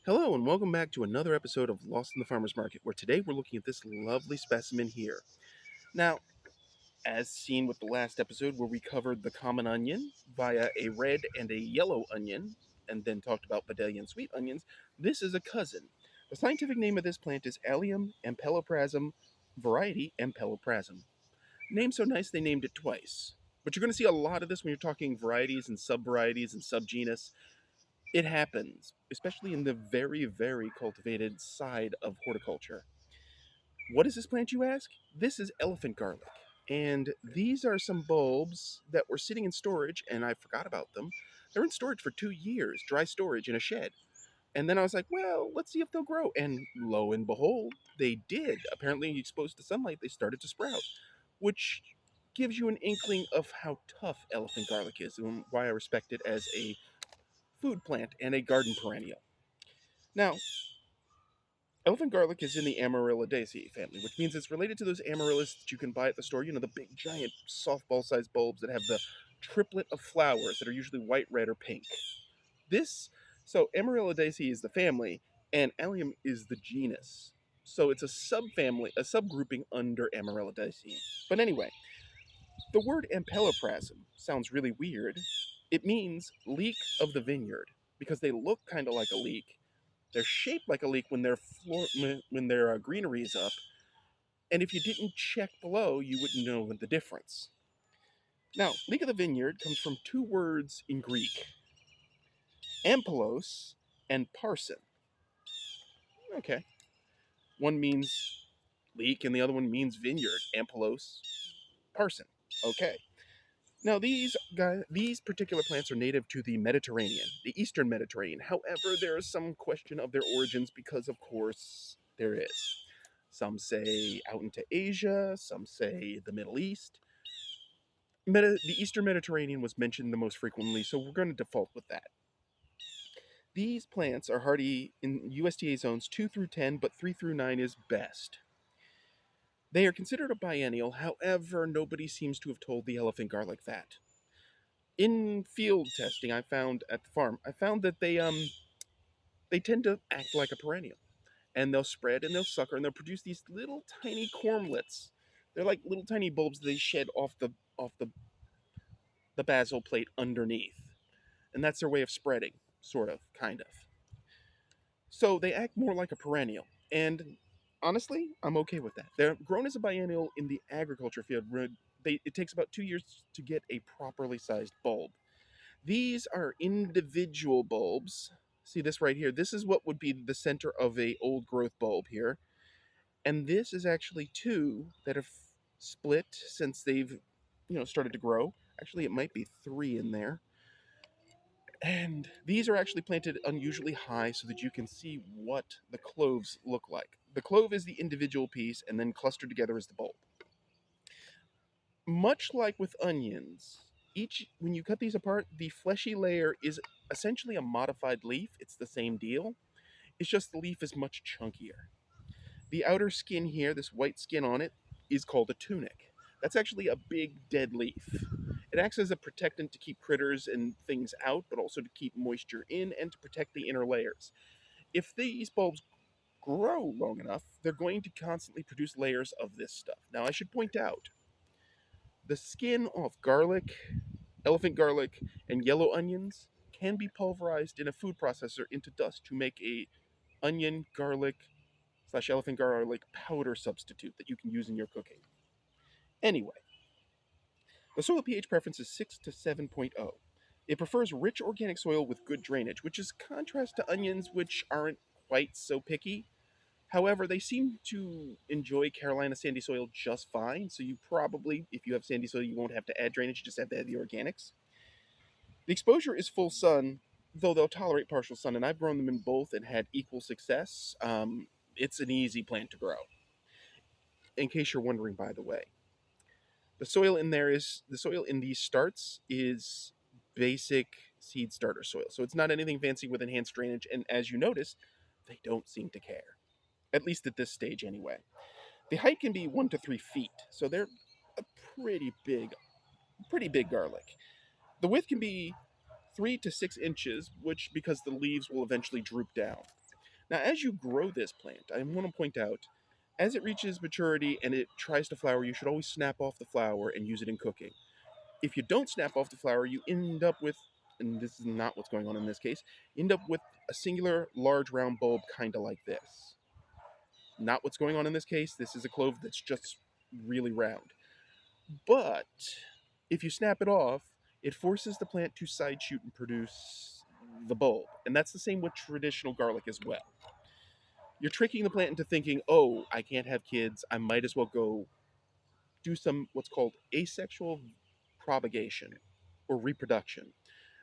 Hello, and welcome back to another episode of Lost in the Farmer's Market, where today we're looking at this lovely specimen here. Now, as seen with the last episode where we covered the common onion via a red and a yellow onion, and then talked about Vidalia sweet onions, this is a cousin. The scientific name of this plant is Allium ampeloprasum, variety ampeloprasum. Name so nice they named it twice. But you're going to see a lot of this when you're talking varieties and subvarieties and subgenus. It happens, especially in the very, very cultivated side of horticulture. What is this plant, you ask? This is elephant garlic. And these are some bulbs that were sitting in storage, and I forgot about them. They're in storage for 2 years, dry storage in a shed. And then I was like, well, let's see if they'll grow. And lo and behold, they did. Apparently, exposed to sunlight, they started to sprout, which gives you an inkling of how tough elephant garlic is and why I respect it as a food plant and a garden perennial. Now, elephant garlic is in the Amaryllidaceae family, which means it's related to those amaryllis that you can buy at the store. You know, the big, giant, softball-sized bulbs that have the triplet of flowers that are usually white, red, or pink. So Amaryllidaceae is the family, and Allium is the genus. So it's a subfamily, a subgrouping under Amaryllidaceae. But anyway, the word ampeloprasum sounds really weird. It means leek of the vineyard because they look kind of like a leek. They're shaped like a leek when their greenery is up, and if you didn't check below, you wouldn't know the difference. Now, leek of the vineyard comes from two words in Greek: ampelos and parson. Okay, one means leek, and the other one means vineyard. Ampelos, parson. Okay. Now, these particular plants are native to the Mediterranean, the Eastern Mediterranean. However, there is some question of their origins because, of course, there is. Some say out into Asia, some say the Middle East. The Eastern Mediterranean was mentioned the most frequently, so we're going to default with that. These plants are hardy in USDA zones 2 through 10, but 3 through 9 is best. They are considered a biennial, however, nobody seems to have told the elephant garlic that. In field testing I found at the farm, I found that they tend to act like a perennial. And they'll spread and they'll sucker and they'll produce these little tiny cormlets. They're like little tiny bulbs they shed off the basil plate underneath. And that's their way of spreading, sort of, kind of. So they act more like a perennial. And honestly, I'm okay with that. They're grown as a biennial in the agriculture field where it takes about 2 years to get a properly sized bulb. These are individual bulbs. See this right here? This is what would be the center of a old growth bulb here. And this is actually two that have split since they've, started to grow. Actually, it might be three in there. And these are actually planted unusually high so that you can see what the cloves look like. The clove is the individual piece, and then clustered together is the bulb. Much like with onions, when you cut these apart, the fleshy layer is essentially a modified leaf. It's the same deal. It's just the leaf is much chunkier. The outer skin here, this white skin on it, is called a tunic. That's actually a big dead leaf. It acts as a protectant to keep critters and things out, but also to keep moisture in and to protect the inner layers. If these bulbs grow long enough, they're going to constantly produce layers of this stuff. Now, I should point out, the skin off garlic, elephant garlic, and yellow onions can be pulverized in a food processor into dust to make a onion, garlic, / elephant garlic powder substitute that you can use in your cooking. Anyway, the soil pH preference is 6 to 7.0. It prefers rich organic soil with good drainage, which is contrast to onions, which aren't quite so picky. However, they seem to enjoy Carolina sandy soil just fine, so you probably, if you have sandy soil, you won't have to add drainage, you just have to add the organics. The exposure is full sun, though they'll tolerate partial sun, and I've grown them in both and had equal success. It's an easy plant to grow. In case you're wondering, by the way, the soil in these starts is basic seed starter soil, so it's not anything fancy with enhanced drainage. And as you notice, they don't seem to care, at least at this stage, anyway. The height can be 1 to 3 feet, so they're a pretty big garlic. The width can be 3 to 6 inches, which because the leaves will eventually droop down. Now, as you grow this plant, I want to point out, as it reaches maturity and it tries to flower, you should always snap off the flower and use it in cooking. If you don't snap off the flower, you end up with, and this is not what's going on in this case, you end up with a singular large round bulb kind of like this. Not what's going on in this case. This is a clove that's just really round. But if you snap it off, it forces the plant to side shoot and produce the bulb. And that's the same with traditional garlic as well. You're tricking the plant into thinking, oh, I can't have kids. I might as well go do some what's called asexual propagation or reproduction.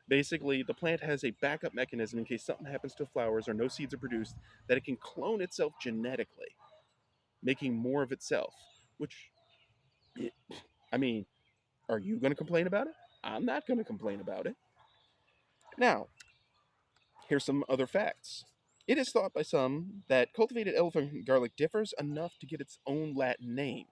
Basically, the plant has a backup mechanism in case something happens to flowers or no seeds are produced, that it can clone itself genetically, making more of itself. Which, I mean, are you going to complain about it? I'm not going to complain about it. Now, here's some other facts. It is thought by some that cultivated elephant garlic differs enough to get its own Latin name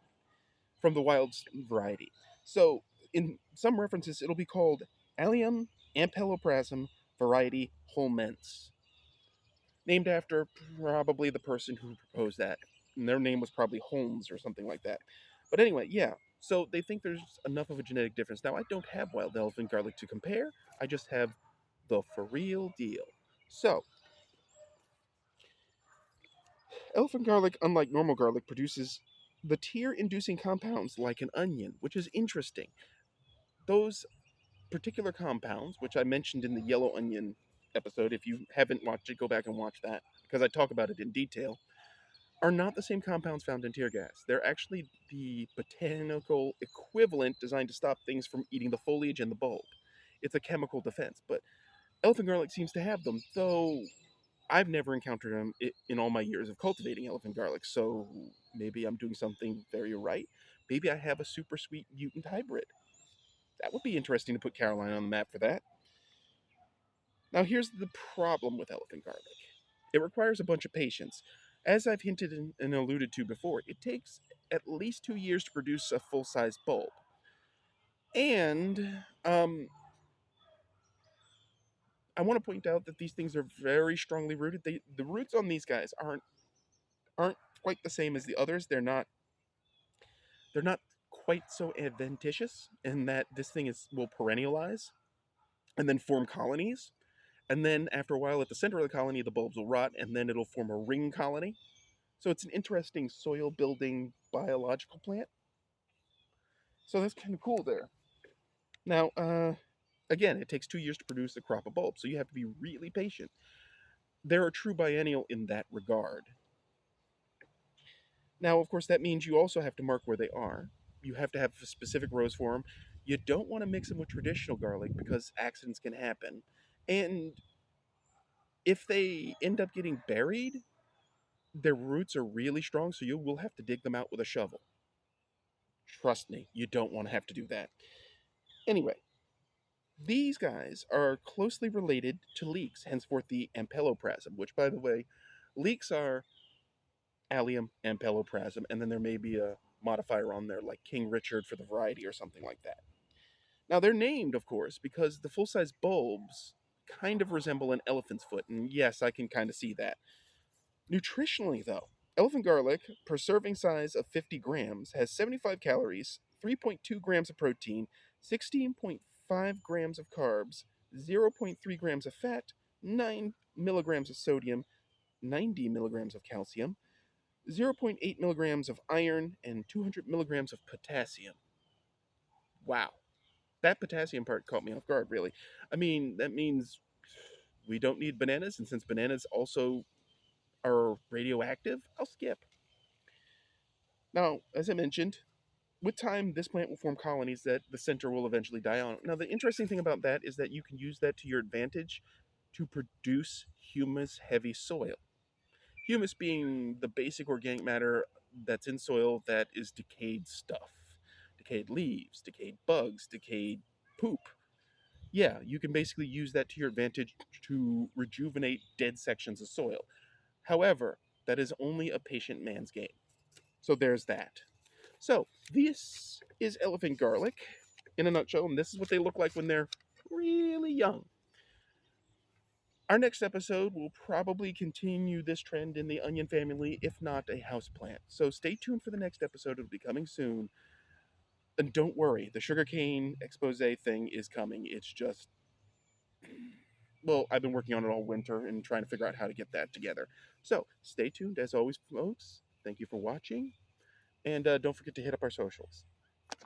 from the wild variety. So, in some references, it'll be called Allium ampeloprasum variety holmense, named after probably the person who proposed that. And their name was probably Holmes or something like that. But anyway, yeah. So they think there's enough of a genetic difference. Now, I don't have wild elephant garlic to compare. I just have the for real deal. So, elephant garlic, unlike normal garlic, produces the tear inducing compounds like an onion, which is interesting. Those particular compounds, which I mentioned in the yellow onion episode, if you haven't watched it, go back and watch that because I talk about it in detail, are not the same compounds found in tear gas. They're actually the botanical equivalent designed to stop things from eating the foliage and the bulb. It's a chemical defense, but elephant garlic seems to have them, though I've never encountered them in all my years of cultivating elephant garlic, so maybe I'm doing something very right. Maybe I have a super sweet mutant hybrid. That would be interesting to put Carolina on the map for that. Now, here's the problem with elephant garlic. It requires a bunch of patience. As I've hinted and alluded to before, it takes at least 2 years to produce a full-size bulb. And I want to point out that these things are very strongly rooted. The roots on these guys aren't quite the same as the others. They're not quite so adventitious in that this thing will perennialize and then form colonies. And then after a while, at the center of the colony, the bulbs will rot, and then it'll form a ring colony. So it's an interesting soil building biological plant. So that's kind of cool there. Now, again, it takes 2 years to produce a crop of bulbs, so you have to be really patient. They're a true biennial in that regard. Now, of course, that means you also have to mark where they are. You have to have specific rows for them. You don't want to mix them with traditional garlic because accidents can happen. And if they end up getting buried, their roots are really strong, so you will have to dig them out with a shovel. Trust me, you don't want to have to do that. Anyway, these guys are closely related to leeks, henceforth the ampeloprasum, which, by the way, leeks are Allium ampeloprasum, and then there may be a modifier on there like King Richard for the variety or something like that. Now, they're named, of course, because the full size bulbs kind of resemble an elephant's foot, and yes, I can kind of see that. Nutritionally, though, elephant garlic, per serving size of 50 grams, has 75 calories, 3.2 grams of protein, 16.5 grams of carbs, zero point 0.3 grams of fat, 9 milligrams of sodium, 90 milligrams of calcium, zero point 0.8 milligrams of iron, and 200 milligrams of potassium. Wow. That potassium part caught me off guard, really. I mean, that means we don't need bananas, and since bananas also are radioactive, I'll skip. Now, as I mentioned, with time, this plant will form colonies that the center will eventually die on. Now, the interesting thing about that is that you can use that to your advantage to produce humus heavy soil. Humus being the basic organic matter that's in soil that is decayed stuff, decayed leaves, decayed bugs, decayed poop. Yeah, you can basically use that to your advantage to rejuvenate dead sections of soil. However, that is only a patient man's game. So there's that. So this is elephant garlic in a nutshell, and this is what they look like when they're really young. Our next episode will probably continue this trend in the onion family, if not a houseplant. So stay tuned for the next episode. It'll be coming soon. And don't worry, the sugarcane expose thing is coming. It's just, well, I've been working on it all winter and trying to figure out how to get that together. So stay tuned as always, folks. Thank you for watching. And don't forget to hit up our socials.